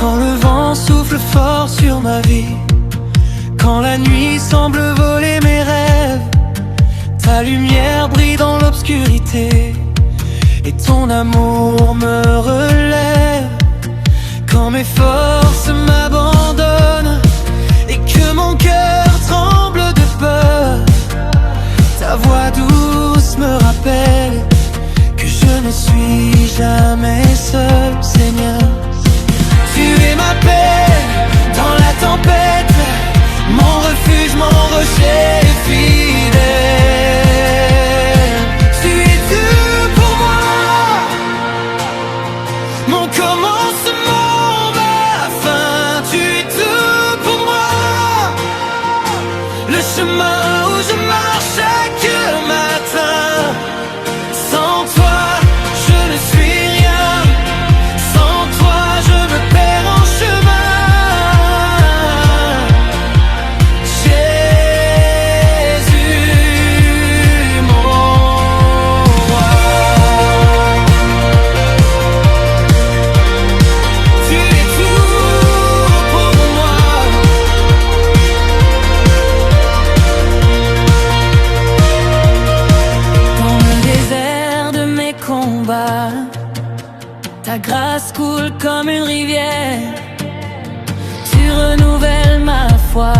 Quand le vent souffle fort sur ma vie, quand la nuit semble voler mes rêves, ta lumière brille dans l'obscurité et ton amour me relève. Quand mes forces m'abandonnent et que mon cœur tremble de peur, ta voix douce me rappelle que je ne suis jamais seul, Seigneur. Tu es ma paix dans la tempête, mon refuge, mon rocher fidèle. Tu es tout pour moi, mon commencement, ma fin. Tu es tout pour moi, le chemin où je marche chaque matin. Sans toi, je ne suis rien. Sans toi, je me perds en chemin. Ta grâce coule comme une rivière, tu renouvelles ma foi,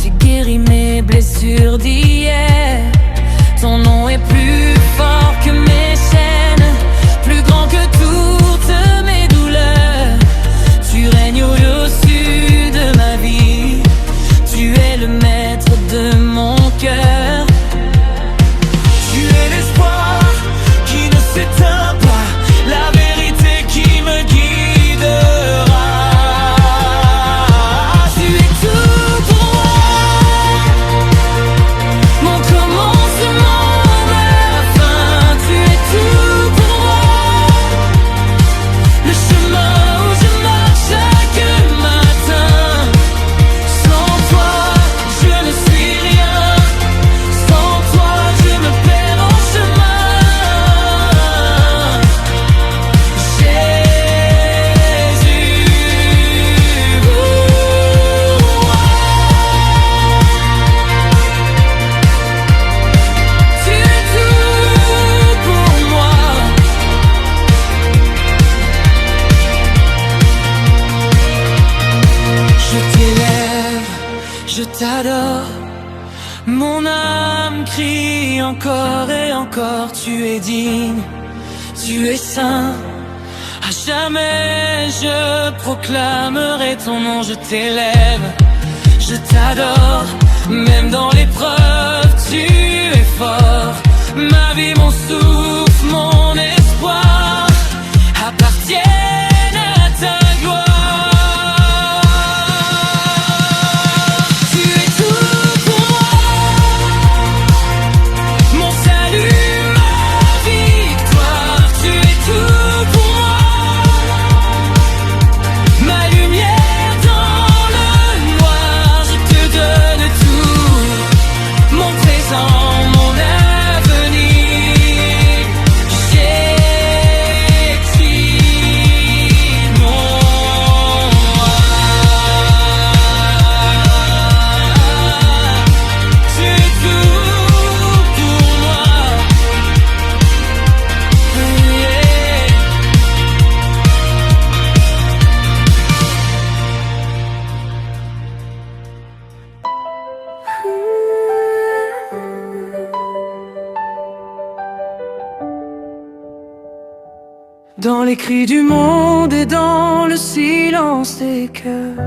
tu guéris mes blessures d'hier. Ton nom est plus fort que mes chaînes, plus grand que toutes mes douleurs. Tu règnes au-dessus de ma vie, tu es le maître de mon cœur. Tu es l'espoir qui ne s'éteint pas, la vérité qui me guidera. Tu es tout pour moi, mon commencement, ma fin. Tu es tout pour moi, le chemin où je marche chaque matin. Sans toi, je ne suis rien. Sans toi, je me perds en chemin. Je t'adore, mon âme crie encore et encore. Tu es digne, tu es saint. À jamais je proclamerai ton nom. Je t'élève, je t'adore. Même dans l'épreuve, tu es fort. Ma vie, mon souffle, mon espoir appartiennent à ta gloire. Dans les cris du monde et dans le silence des cœurs,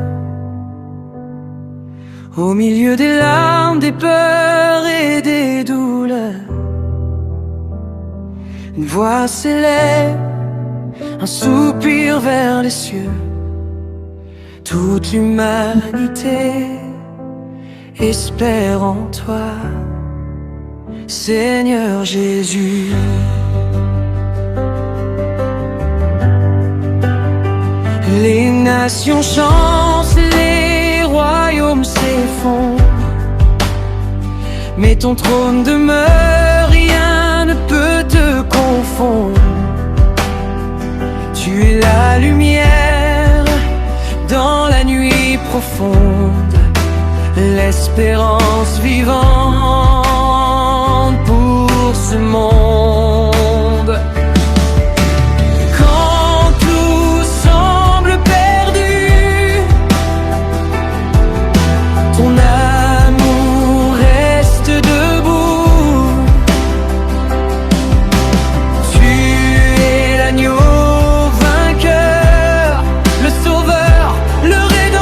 au milieu des larmes, des peurs et des douleurs, une voix s'élève, un soupir vers les cieux. Toute l'humanité espère en toi, Seigneur Jésus. Les nations chantent, les royaumes s'effondrent, mais ton trône demeure, rien ne peut te confondre. Tu es la lumière profonde, l'espérance vivante pour ce monde. Quand tout semble perdu, ton amour reste debout. Tu es l'agneau vainqueur, le sauveur, le rédempteur.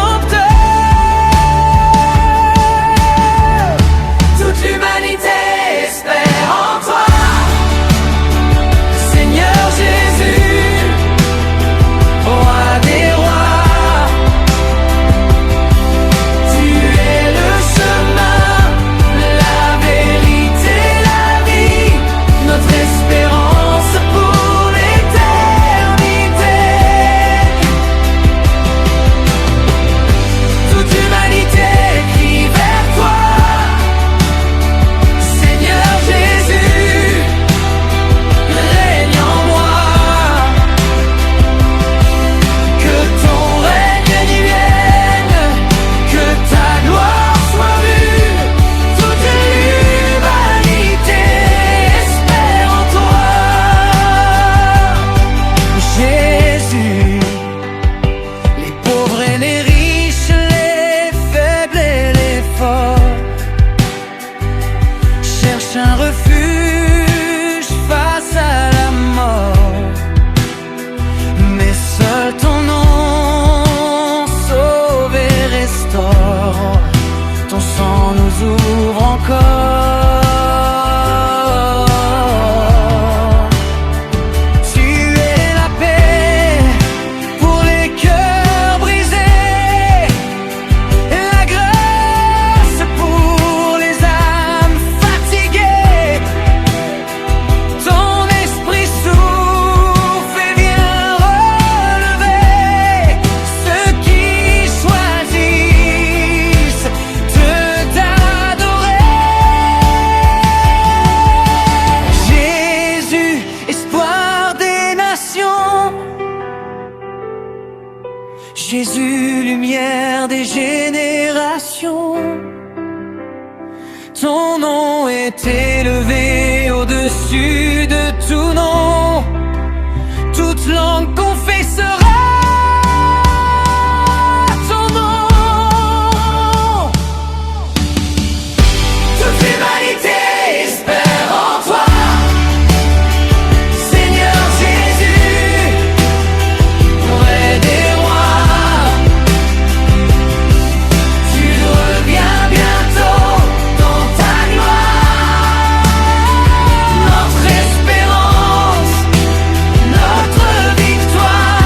Toute l'humanité espère en toi, Seigneur Jésus, roi des rois. Tu es le chemin, la vérité, la vie, notre espérance pour l'éternité. Toute l'humanité crie vers toi, Seigneur Jésus, règne en moi. Que ton règne y vienne, que ta gloire soit vue. Toute l'humanité espère en toi, Jésus. Les pauvres et les riches, les faibles et les forts cherchent un refuge face à la mort. Mais seul ton nom sauve et restaure. Ton sang nous ouvre encore. Tu es la paix pour les cœurs brisés, la grâce pour les âmes fatiguées. Ton esprit souffle et vient relever ceux qui choisissent de t'adorer. Jésus, espoir des nations, Jésus, lumière des générations. Ton nom est élevé au-dessus de tout nom. Toute langue confessera ton nom. Toute l'humanité espère en toi, Seigneur Jésus, roi des rois. Tu reviens bientôt dans ta gloire. Notre espérance, notre victoire.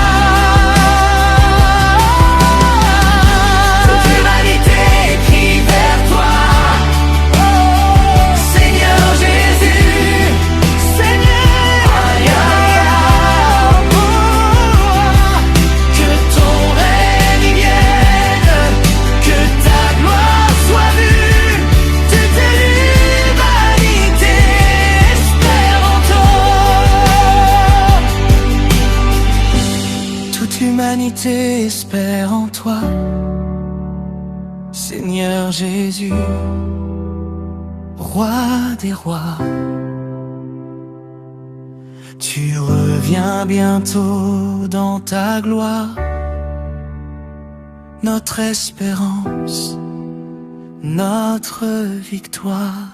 Toute l'humanité crie vers toi, Seigneur Jésus, Seigneur. Que ton règne vienne, que ta gloire soit vue. Toute l'humanité espère en toi. Toute l'humanité espère en toi, Seigneur Jésus, roi des rois. Tu reviens bientôt dans ta gloire. Notre espérance, notre victoire.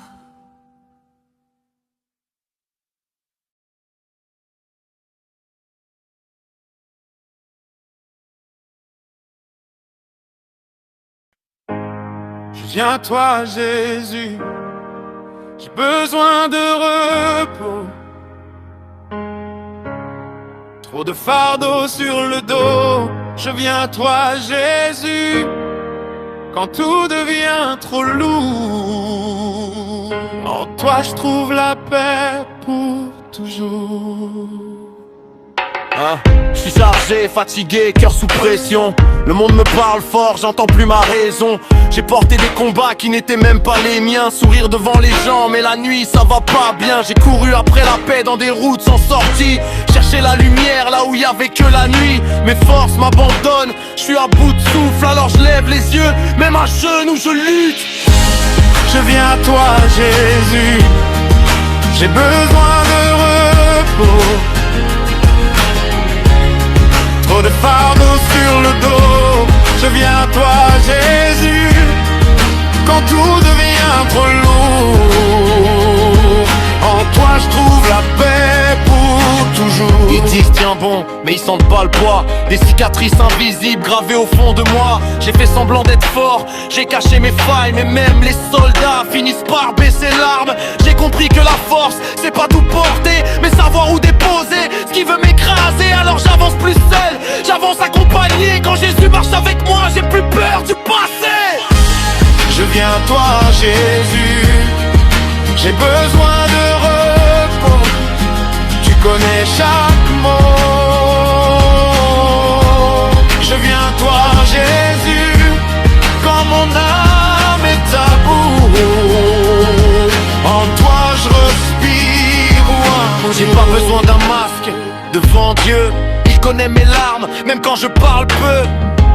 Je viens à toi, Jésus, j'ai besoin de repos. Trop de fardeaux sur le dos. Je viens à toi, Jésus, quand tout devient trop lourd. En toi je trouve la paix pour toujours. Je suis chargé, fatigué, cœur sous pression. Le monde me parle fort, j'entends plus ma raison. J'ai porté des combats qui n'étaient même pas les miens. Sourire devant les gens, mais la nuit ça va pas bien. J'ai couru après la paix dans des routes sans sortie. Chercher la lumière là où y avait que la nuit. Mes forces m'abandonnent, je suis à bout de souffle. Alors je lève les yeux, même à genoux je lutte. Je viens à toi Jésus, j'ai besoin de repos. Trop de fardeaux sur le dos. Je viens à toi Jésus, quand tout devient trop lourd. En toi je trouve la paix pour toujours. Ils disent tiens bon, mais ils sentent pas le poids. Des cicatrices invisibles gravées au fond de moi. J'ai fait semblant d'être fort, j'ai caché mes failles. Mais même les soldats finissent par baisser l'arme. J'ai compris que la force, c'est pas tout porter, mais savoir où déposer ce qui veut m'écraser. Alors j'avance plus seul, j'avance accompagné. Quand Jésus marche avec moi, j'ai plus peur du passé. Je viens à toi Jésus, j'ai besoin de repos. Tu connais chaque mot. Je viens à toi Jésus, quand mon âme est à bout. En toi je respire loin. J'ai pas besoin d'un masque devant Dieu. Il connaît mes larmes, même quand je parle peu.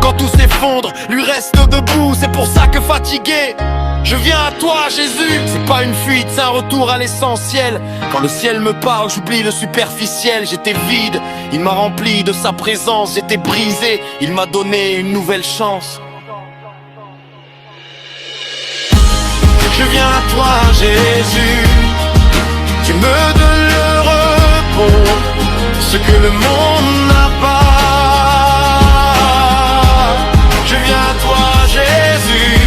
Quand tout s'effondre, lui reste debout. C'est pour ça que fatigué, je viens à toi Jésus. C'est pas une fuite, c'est un retour à l'essentiel. Quand le ciel me parle, j'oublie le superficiel. J'étais vide, il m'a rempli de sa présence. J'étais brisé, il m'a donné une nouvelle chance. Je viens à toi Jésus, tu me donnes le repos, ce que le monde n'a pas. Je viens à toi Jésus,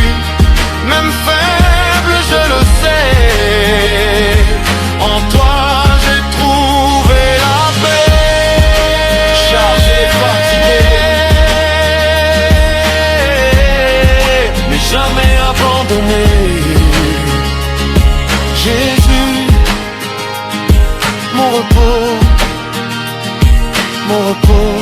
même faible je le sais. En toi j'ai trouvé la paix. Chargé, fatigué, mais jamais abandonné. Jésus, mon repos, mon repos.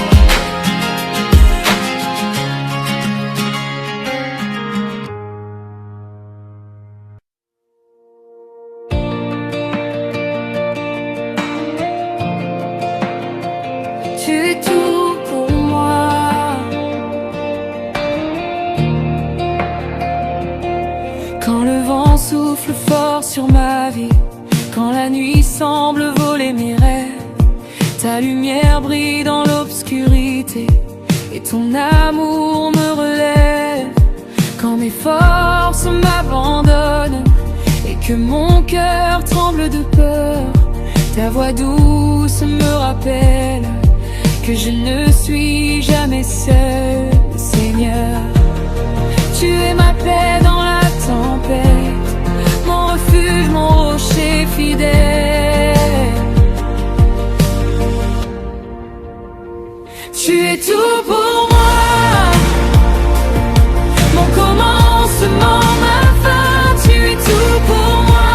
Tu es tout pour moi. Quand le vent souffle fort sur ma vie, quand la nuit semble voler mes rêves, ta lumière brille dans l'obscurité et ton amour me relève. Quand mes forces m'abandonnent et que mon cœur tremble de peur, ta voix douce me rappelle que je ne suis jamais seul, Seigneur. Tu es ma paix dans la tempête, mon refuge, mon rocher fidèle. Tu es tout pour moi, mon commencement, ma fin. Tu es tout pour moi,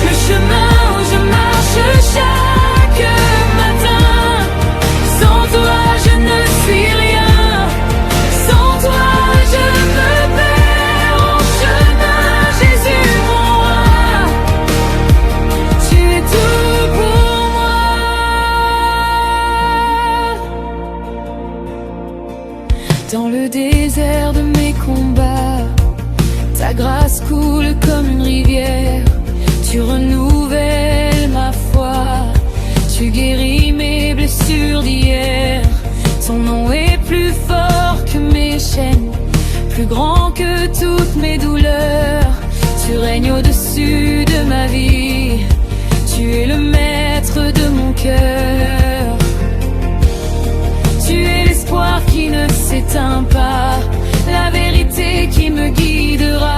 le chemin où je marche chaque matin. Sans toi je ne suis rien, sans toi je me perds en chemin. Jésus mon roi, tu es tout pour moi. Dans le désert de mes combats, ta grâce coule comme une rivière. Tu renouvelles ma foi, tu guéris mes blessures d'hier. Ton nom est plus fort que mes chaînes, plus grand que toutes mes douleurs. Tu règnes au-dessus de ma vie, tu es le maître de mon cœur. Tu es l'espoir qui ne s'éteint pas, la vérité qui me guidera.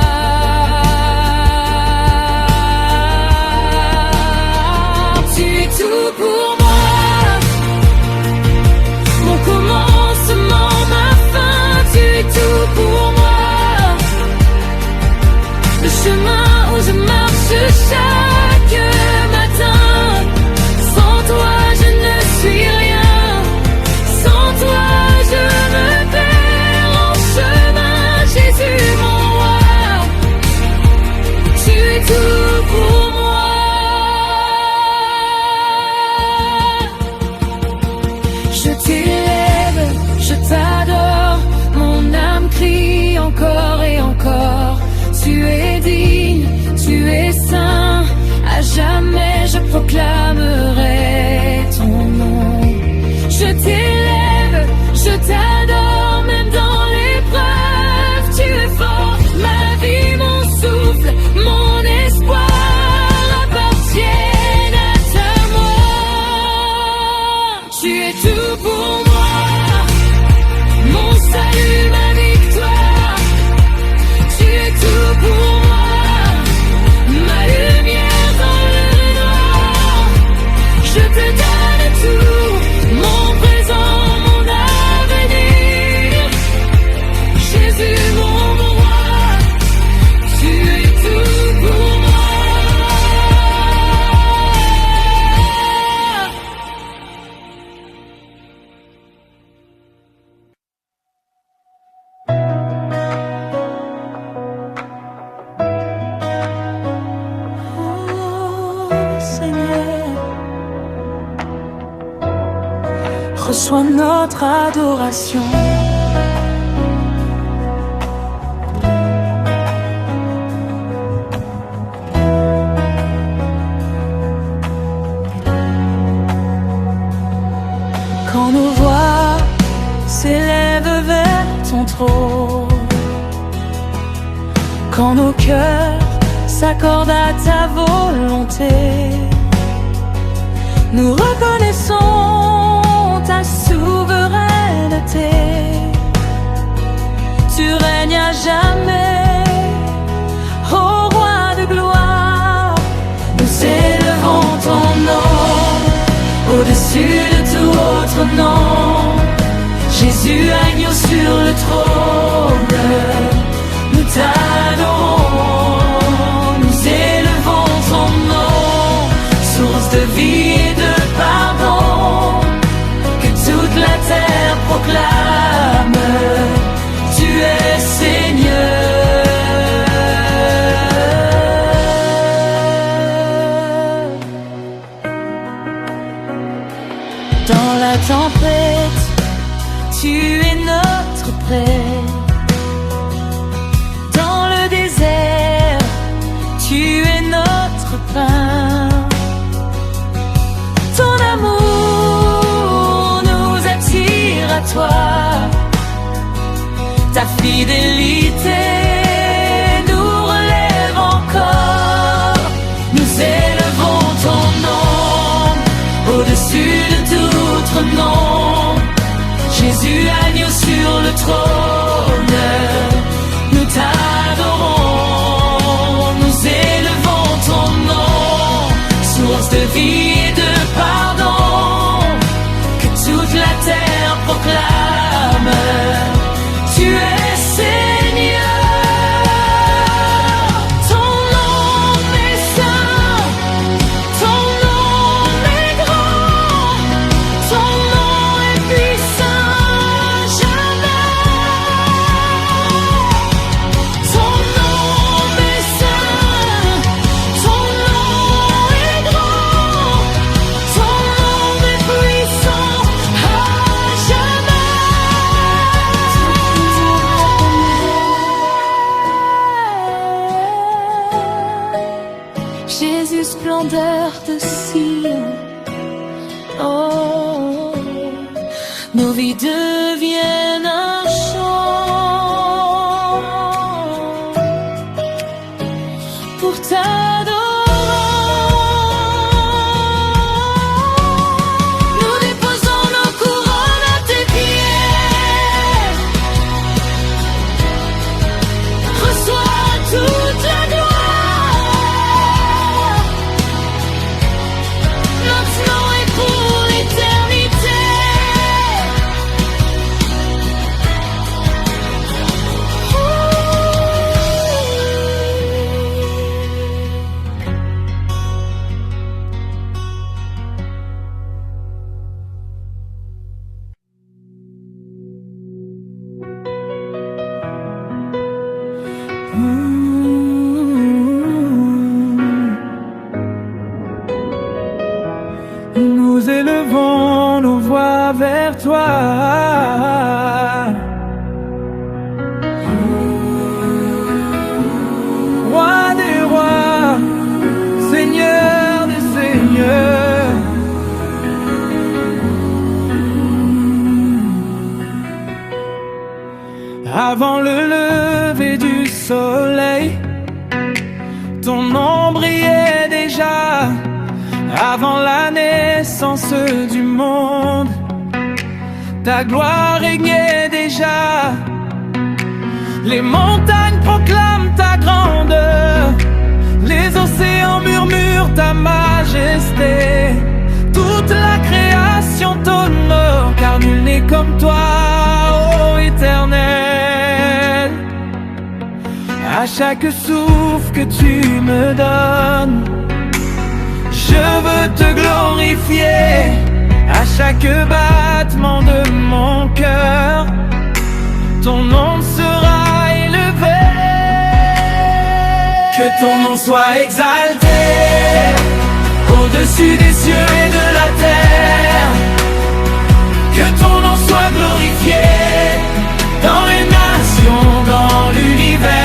Tu es tout pour moi, mon commencement, ma fin. Tu es tout pour moi, le chemin où je marche chaque matin. Sans toi je ne jamais je proclamerai ton nom. Je t'élève, je t'adore, même dans l'épreuve. Tu es fort, ma vie, mon souffle, mon espoir appartiennent à moi. Tu es tout pour moi, mon salut, ma victoire. Tu es tout pour moi, ma lumière dans le noir. Je te donne tout, mon présent, mon avenir. Jésus, mon roi, tu es tout pour moi. Oh Seigneur, reçois notre adoration. Quand nos voix s'élèvent vers ton trône, quand nos cœurs s'accordent à ta volonté, nous reconnaissons ta souveraineté. Tu règnes à jamais, ô roi de gloire. Nous élevons ton nom au-dessus de tout autre nom. Jésus, agneau sur le trône, nous t'adorons. Nous élevons ton nom, source de vie et de pardon, que toute la terre proclame. Tu es Seigneur. Dans la tempête, tu es notre prêt. Dans le désert, tu es notre pain. Ton amour nous attire à toi. Ta fidélité nous relève encore. Nous élevons ton nom au-dessus de tout autre nom. Jésus, agneau sur le trône, nous t'adorons. Nous élevons ton nom, source de vie et de pardon, que toute la terre proclame. Tu es Seigneur. Ton nom est saint, ton nom est grand, ton nom est puissant jamais. Ton nom est saint, ton nom est grand, ton nom est puissant à jamais. Jésus, splendeur de Sion, oh, nos vies deviennent un chant pour t'adorer. Nous déposons nos couronnes à tes pieds. Reçois toute la gloire, maintenant et pour l'éternité. Nous élevons nos voix vers toi. Roi des rois, Seigneur Avant le lever du soleil, ton nom brillait déjà. Avant la naissance du monde, ta gloire régnait déjà. Les montagnes proclament ta grandeur, les océans murmurent ta majesté. Toute la création t'honore, car nul n'est comme toi, ô Éternel. À chaque souffle que tu me donnes, je veux te glorifier. À chaque battement de mon cœur, ton nom sera élevé. Que ton nom soit exalté au-dessus des cieux et de la terre. Que ton nom soit glorifié dans les nations, dans l'univers.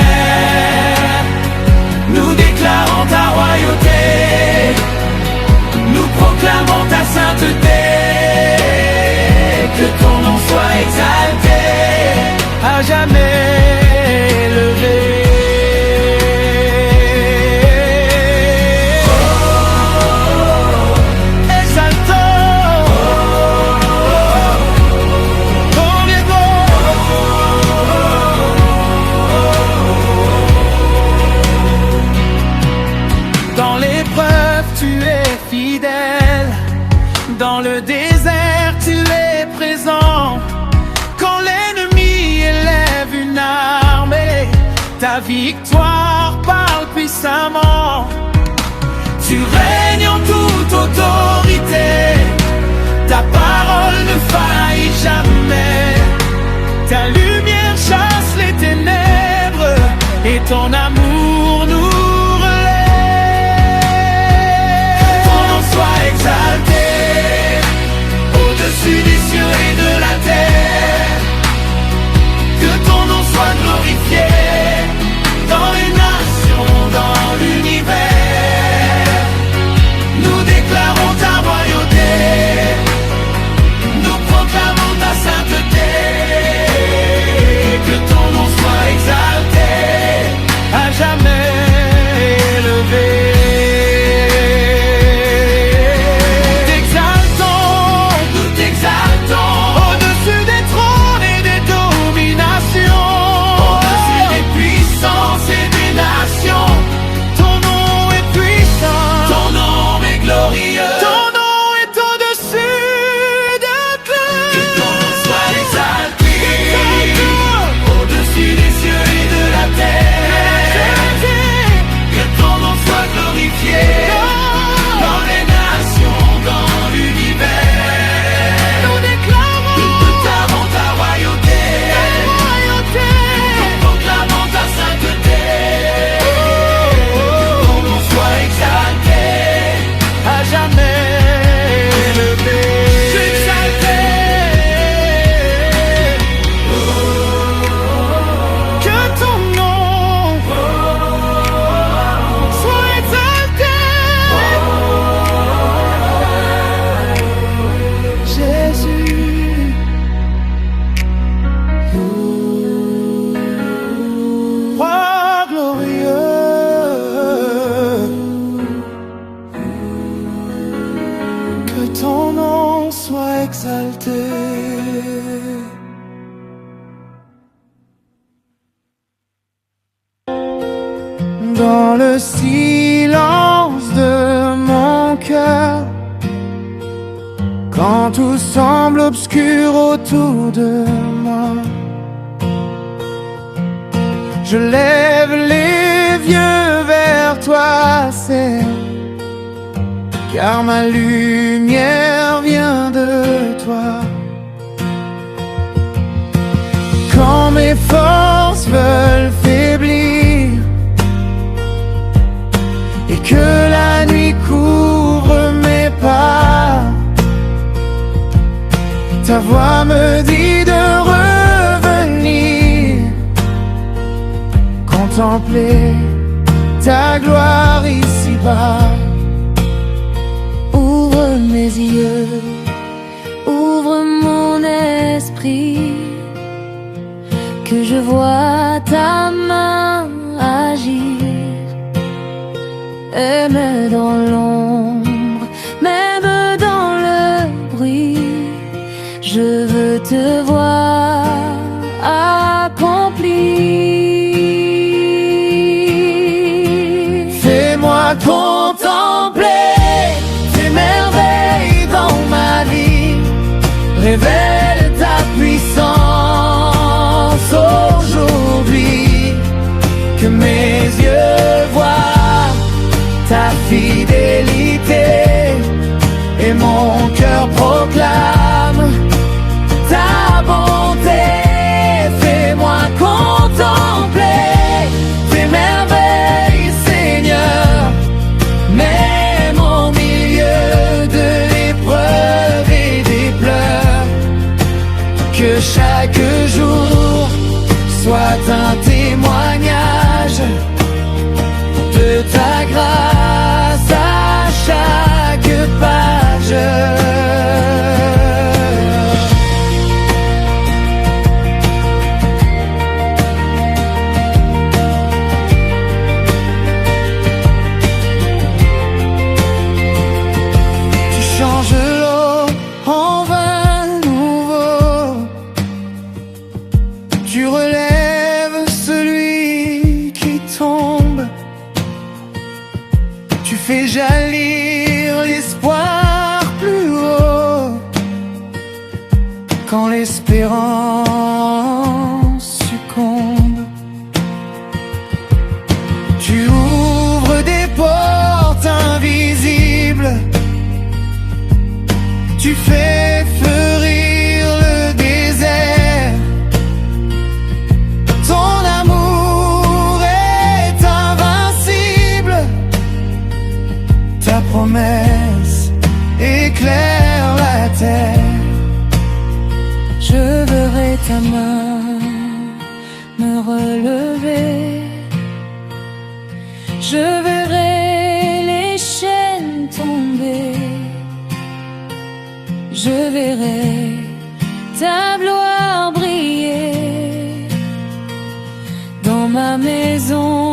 Nous déclarons ta royauté, nous proclamons ta sainteté. Que ton nom soit exalté, à jamais élevé. Dans le désert, tu es présent. Quand l'ennemi élève une armée, ta victoire parle puissamment. Tu règnes en toute autorité, ta parole ne faillit jamais. Ta lumière chasse les ténèbres et ton amour nous relève. Que ton nom soit exalté au-dessus des cieux et de la terre. Que ton nom soit glorifié dans les nations, dans l'univers. Nous déclarons ta royauté, nous proclamons ta sainteté. Que ton nom soit exalté, à jamais élevé. Dans le silence de mon cœur, quand tout semble obscur autour de moi, je lève les yeux vers toi, c'est car ma lumière vient de toi. Quand mes forces veulent faiblir et que la nuit couvre mes pas, ta voix me dit de revenir, contempler ta gloire ici-bas. Ouvre mes yeux, ouvre mon esprit, que je vois ta main agir. Même dans l'ombre, même dans le bruit, je veux te voir accompli. Fais-moi contempler tes merveilles dans ma vie. Révèle ta puissance aujourd'hui, que mes yeux voient ta fidélité et mon cœur proclame ta bonté. Fais-moi contempler tes merveilles, Seigneur, même au milieu de l'épreuve et des pleurs. Que chaque jour soit un témoignage de ta grâce à chaque page. Tu changes l'eau en vin nouveau, tu relèves celui qui tombe, tu fais jaillir l'espoir plus haut quand l'espérance succombe. Tu ouvres des portes invisibles, tu fais fleurir le désert. Ton amour est invincible, ta promesse éclaire la terre. Je verrai ta main me relever, je verrai les chaînes tomber, je verrai ta gloire briller dans ma maison.